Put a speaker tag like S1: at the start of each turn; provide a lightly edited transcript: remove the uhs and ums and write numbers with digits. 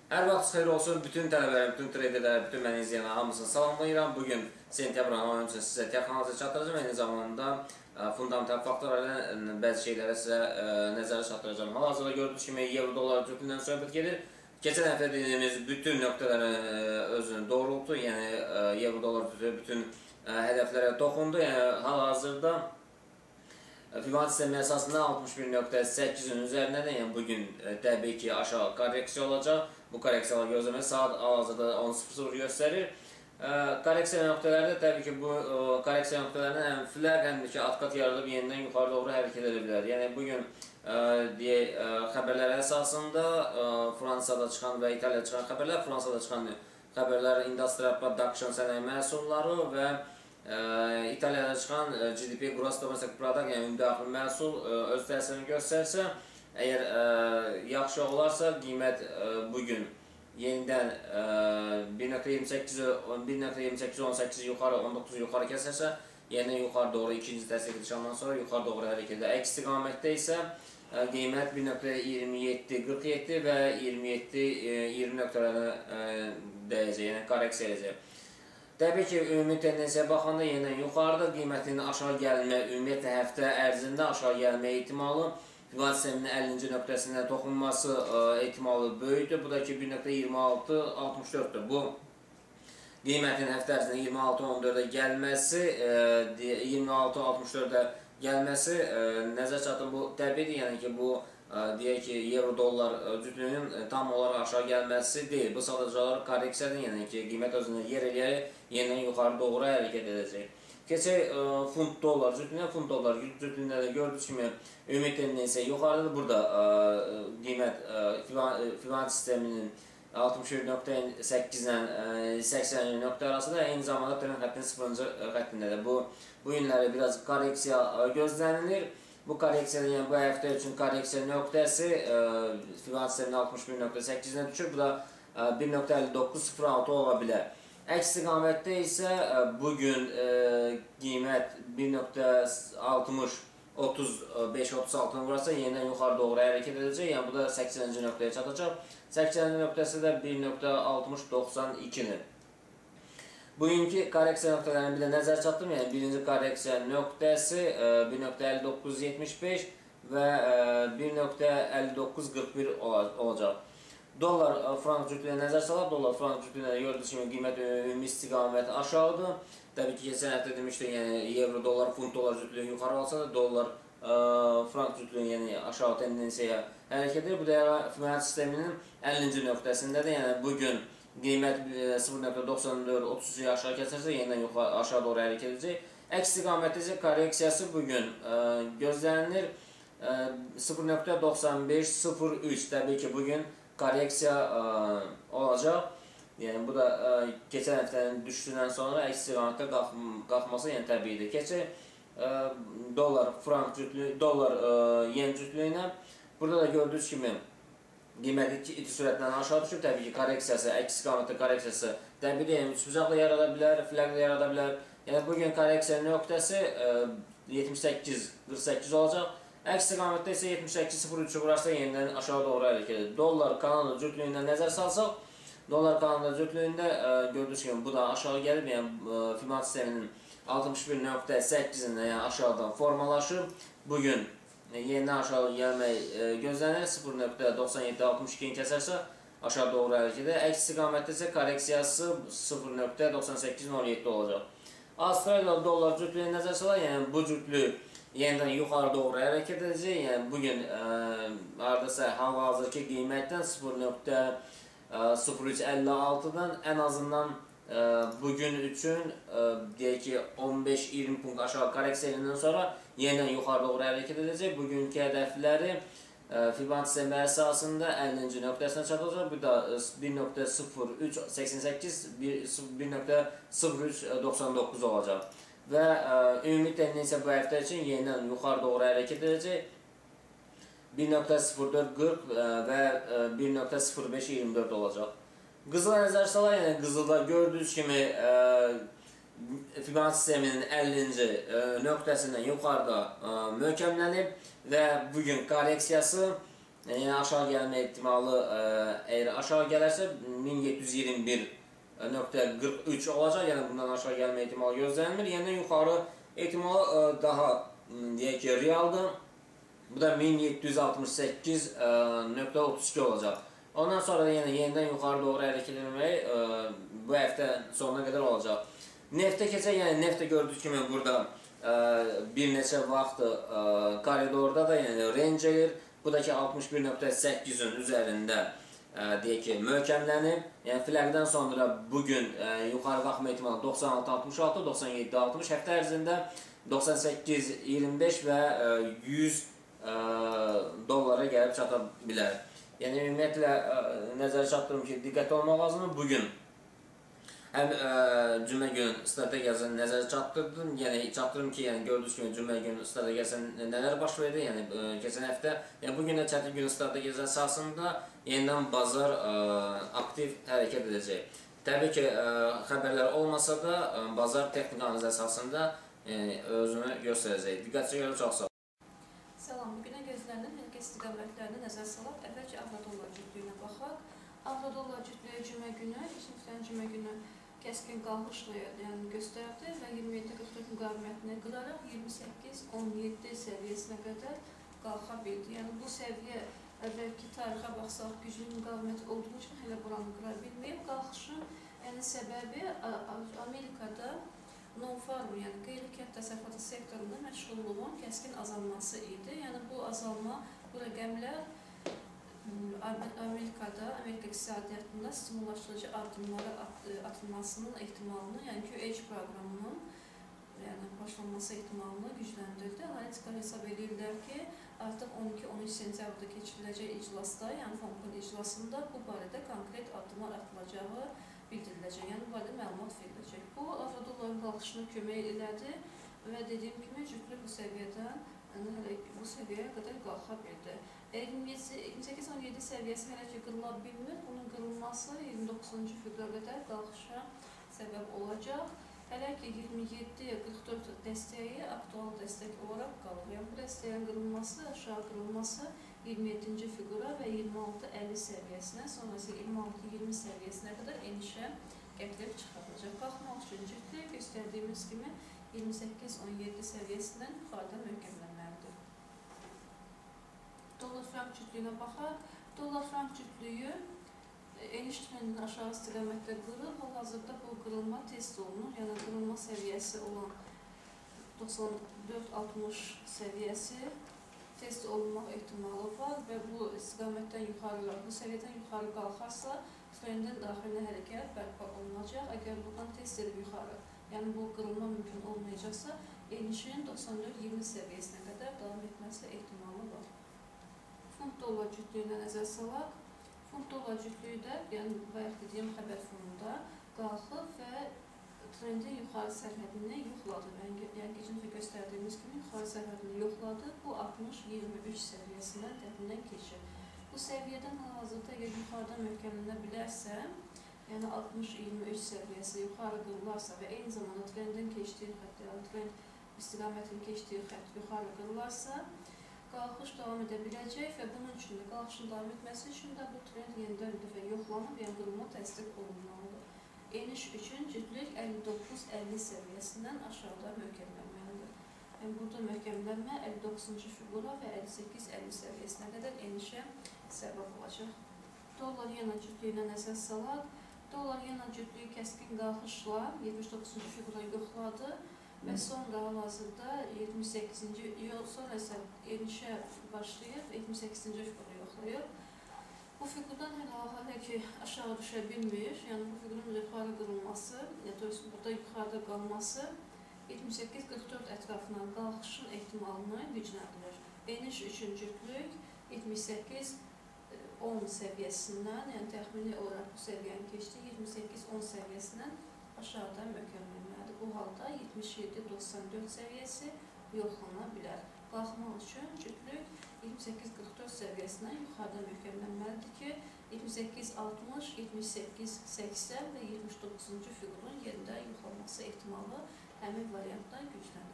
S1: Hər vaxt xeyir olsun, bütün tələbələr, bütün traderlər, bütün məni izləyənlər hamısını salamlayıram. Bugün sentyabrın 13-ü sizə texnologiya çatdıracağım. Eyni zamanda fundamental faktorlarla bəzi şeylərə sizə nəzərə çatdıracağım. Hal-hazırda gördüyünüz kimi euro-dollar cütlüyündən söhbət gedir. Keçən həftə dediyimiz bütün nöqtələrin özünü doğrultdu. Yəni euro-dollar cütlüyü bütün hədəflərə toxundu. Yəni hal-hazırda Fibonacci sistemi əsasında 61.8-in üzərindədir. Yəni bugün təbii ki aşağı korreksiya olacaq. Bu korreksiyalar gözləmək saat hal-hazırda 10:00 göstərir. Korreksiya nöqtələrdə təbii ki bu korreksiya nöqtələrinin həm flag, həm də ki at-kat yaradıb yenidən yuxarı doğru hərəkət edə bilər. Yəni bugün deyək xəbərlər əsasında Fransada çıxan və İtaliyada çıxan xəbərlər, Fransada çıxan xəbərlər Industrial Production sənaye məhsulları və İtaliyada çıxan GDP Gross Domestic Product, yəni ümumdaxili məhsul öz təsirini göstərsə, əgər yaxşı olarsa qiymət bugün yenidən 1.28-18 yuxarı, 19 yuxarı kəsərsə, yenidən yuxarı doğru ikinci təsdiq edişandan sonra yuxarı doğru hərəkət edir. Əks istiqamətdə isə qiymət 1.27-47 və 27-20 nöqtələrinə dəyəcək, yəni korreksiya edəcək. Təbii ki, ümumi tendensiyaya baxanda yenidən yuxarıda qiymətin aşağı gəlmə, ümumiyyətlə həftə ərzində aşağı gəlmə ehtimalı Fibonacci sisteminin 50-ci nöqtəsində toxunması ehtimalı böyükdür. Bu da ki 1.2664-dür. Bu qiymətin həftə ərzində 26.14-ə gəlməsi, 26.64-ə gəlməsi nəzər çatır. Bu təbiidir, yəni ki bu deyək ki, euro-dollar cütlüyünün tam olaraq aşağı gəlməsi deyil. Bu sadəcə olaraq korreksiyadır, yəni ki, qiymət özünü yer eləyərək yenidən yuxarı doğru hərəkət edəcək. Keçək funt-dollar cütlüyünə. Funt-dollar cütlüyündə də gördüyünüz kimi ümumi tendensiya yuxarıdır. Burada qiymət Fibonacci sisteminin 61.8-dən 80 nöqtə arasında, eyni zamanda trend xəttinin 0-cı xəttindədir. Bu günləri biraz korreksiya gözlənilir. Bu korreksiyada, yəni bu həftə üçün korreksiya nöqtəsi Fibonacci sisteminin 61.8-dən düşür. Bu da 1.5906 ola bilər. Əks istiqamətdə isə bugün qiymət 1.60-35-36-nı vurarsa yenidən yuxarı doğru hərəkət edəcək. Yəni bu da 80-ci nöqtəyə çatacaq. 80-ci nöqtəsi də 1.60-92-dir. Bugünkü korreksiya nöqtələrini bir də nəzər çatdım. Yəni birinci korreksiya nöqtəsi 1.5975 və 1.5941 olacaq. Dollar frank cütlüyünə nəzər salaq. Dollar frank cütlüyünə gördüyünüz kimi qiymət ümumi istiqamət aşağıdır. Təbii ki keçən həftə demişdik, yəni euro dollar, funt dollar cütlüyü yuxarı olsa da dollar frank cütlüyü yəni aşağı tendensiyaya hərəkət edir. Bu da Fibonacci sisteminin 50-ci nöqtəsindədir. Yəni bugün qiymət 0.94-30-yu aşağı kəsərsə yenidən aşağı doğru hərəkət edəcək. Əks istiqamətdə isə korreksiyası bugün gözlənilir 0.95-03. Təbii ki bugün korreksiya olacaq. Yəni bu da keçən həftənin düşdüyündən sonra əks istiqamətdə qalxması yəni təbiidir. Keçək dollar frank cütlüyü, dollar yen cütlüyünə. Burada da gördüyünüz kimi qiymət iti sürətlə aşağı düşür. Təbii ki korreksiyası, əks istiqamətdə korreksiyası təbiidir. Yəni üçbucaqla yarada bilər, flaqla yarada bilər. Yəni bugün korreksiya nöqtəsi 78-48 olacaq. Əks istiqamətdə isə 78-03-ü vurarsa yenidən aşağı doğru hərəkət edir. Dollar Kanada cütlüyündən nəzər salsaq, dollar Kanada cütlüyündə gördüyünüz kimi bu da aşağı gəlib. Yəni Fibonacci sisteminin 61.8-ində yəni aşağıdan formalaşıb. Bugün yenidən aşağı gəlmək gözlənir. 0.9762-ni kəsərsə aşağı doğru hərəkət edir. Əks istiqamətdə isə korreksiyası 0.9807 olacaq. Avstraliyalı dollar cütlüyünə nəzər salaq, yəni bu cütlüyü yenidən yuxarı doğru hərəkət edəcək. Yəni bugün hardasa hal-hazırki qiymətdən 0.0356-dan ən azından bugün üçün deyək ki 15-20 punkt aşağı korreksiya ediləndən sonra yenidən yuxarı doğru hərəkət edəcək. Bugünkü hədəfləri Fibonacci sistemi əsasında 50-ci nöqtəsinə çatacaq. Bu da 1.0388, 1.0399 olacaq. Və ümumi tendensiya bu həftə üçün yenidən yuxarı doğru hərəkət edəcək. 1.0440 və 1.0524 olacaq. Qızıla nəzər salaq, yəni qızılda gördüyünüz kimi Fibonacci sisteminin 50-ci nöqtəsindən yuxarıda möhkəmlənib və bugün korreksiyası Yəni aşağı gəlmə ehtimalı əgər aşağı gələrsə 1721.43 olacaq. Yəni bundan aşağı gəlmə ehtimalı gözlənilmir. Yəni yuxarı ehtimalı daha deyək ki, realdır. Bu da 1768.32 olacaq. Ondan sonra da yenidən yuxarı doğru hərəkət etmək bu həftə sonuna qədər olacaq. Neftə keçək, yəni neftə gördüyünüz kimi burada bir neçə vaxt koridorda da range edir. Bu da ki 61.8-in üzərində deyək ki, möhkəmlənib. Yəni fləqdən sonra bugün yuxarı qalxma ehtimalı 96.66, 97.60, həftə ərzində 98.25 və 100 dollara gəlib çata bilər. Yəni ümumiyyətlə nəzərə çatdırım ki, diqqətli olmaq lazımdır. Bugün həm cümə günün strategiyasını nəzərə çatdırdım. Yəni çatdırım ki, yəni gördüyünüz kimi cümə günün strategiyasında nələr baş verdi? Yəni keçən həftə, yəni bugün də çətin günün strategiyası əsasında yenidən bazar aktiv hərəkət edəcək. Təbii ki, xəbərlər olmasa da bazar texniki analiz əsasında özünü göstərəcək. Diqqətçi görə çox sağ olun.
S2: Salam, bugünə gözlənilən hərəkət istiqamətlərini nəzər salaq. Əvvəlcə avro-dollar cütlüyünə baxaq. Avro-dollar cütlüyü cümə günü, keçən cümə günü kəskin qalxışla göstərdi və 27.44 müqavimətini qıraraq 28.17 səviyyəsinə qədər qalxa bildi. Yəni bu səviyyə əvvəlki tarixə baxsaq güclü müqavimət olduğu üçün hələ buranı qıra bilməyib. Qalxışın səbəbi Amerikada non-farm, yəni qeyri-kənd təsərrüfatı sektorunda məşğulluğun kəskin azalması idi. Yəni bu azalma, bu rəqəmlər Amerika iqtisadiyyatında stimullaşdırıcı addımlara atılmasının ehtimalını, yəni QH proqramının başlanması ehtimalını gücləndirdi. Analitiklər hesab edirlər ki, artıq 12-13 sentyabrda keçiriləcək iclasda, yəni FOMC iclasında bu barədə konkret addımlar atılacağı bildiriləcək, yəni bu barədə məlumat veriləcək. Bu, avro-dolların qalxışına kömək elədi və dediyim kimi cütlük bu səviyyədən bu səviyyəyə qədər qalxa bildi. 28-17 səviyyəsi hələ ki qırıla bilmir, bunun qırılması 29-cu fevral qədər qalxışa səbəb olacaq. Hələ ki 27-44 dəstəyi aktual dəstək olaraq qalır. Yəni bu dəstəyin qırılması, aşağı qırılması 27-ci figura və 26-50 səviyyəsinə, sonrası 26-20 səviyyəsinə qədər enişə gətirib çıxarılacaq. Qalxmaq üçün cütlük göstərdiyimiz kimi 28-17 səviyyəsindən yuxarıda möhkəmlənməlidir. Dollar-frank cütlüyünə baxaq. Dollar-frank cütlüyü eniş trendini aşağı istiqamətdə qırır. Hal-hazırda bu qırılma test olunur. Yəni qırılma səviyyəsi olan 94-60 səviyyəsi test olunmaq ehtimalı var və bu istiqamətdən yuxarı, bu səviyyədən yuxarı qalxarsa trendin daxilinə hərəkət bərpa olunacaq. Əgər buradan test edib yuxarı, yəni bu qırılma mümkün olmayacaqsa, enişin 94-20 səviyyəsinə qədər davam etməsi ehtimalı var. Funt-dollar cütlüyünə nəzər salaq. Funt-dollar cütlüyü də, yəni bayaq dediyim xəbər fonunda qalxıb və trendin yuxarı sərhədini yoxladı. Yəni keçən dəfə göstərdiyimiz kimi yuxarı sərhədini yoxladı. Bu 60-23 səviyyəsindən dərindən keçir. Bu səviyyədən hal-hazırda əgər yuxarıdan möhkəmlənə bilərsə, yəni 60-23 səviyyəsi yuxarı qırılarsa və eyni zamanda trendin keçdiyi xətt, yəni trend istiqamətin keçdiyi xətt yuxarı qırılarsa, qalxış davam edə biləcək və bunun üçün də qalxışın davam etməsi üçün də bu trend yenidən bir dəfə yoxlanıb, yəni qırılma təsdiq olunmalıdır. Eniş üçün cütlük 59-50 səviyyəsindən aşağıda möhkəmlənməlidir. Yəni burada möhkəmlənmə 59-cu figura və 58-50 səviyyəsinə qədər enişə səbəb olacaq. Dollar-yena cütlüyünə nəzər salaq. Dollar-yena cütlüyü kəskin qalxışla 79-cu figura yoxladı və sonra hal-hazırda 78-ci, sonra isə enişə başlayıb 78-ci figura yoxlayıb. Bu figurdan hələ ki aşağı düşə bilmir, yəni bu figurun yuxarı qırılması, burada yuxarıda qalması 78-44 ətrafına qalxışın ehtimalını gücləndirir. Eniş üçün cütlük 78-10 səviyyəsindən, yəni təxmini olaraq bu səviyyəni keçdi, 28-10 səviyyəsindən aşağıda möhkəmlənməlidir. Bu halda 77-94 səviyyəsi yoxlana bilər. Qalxmaq üçün cütlük 28-44 səviyyəsindən yuxarıda möhkəmlənməlidir ki, 78-60, 78-80 və 79-cu figurun yerində yoxlanması ehtimalı həmin variantdan güclənir.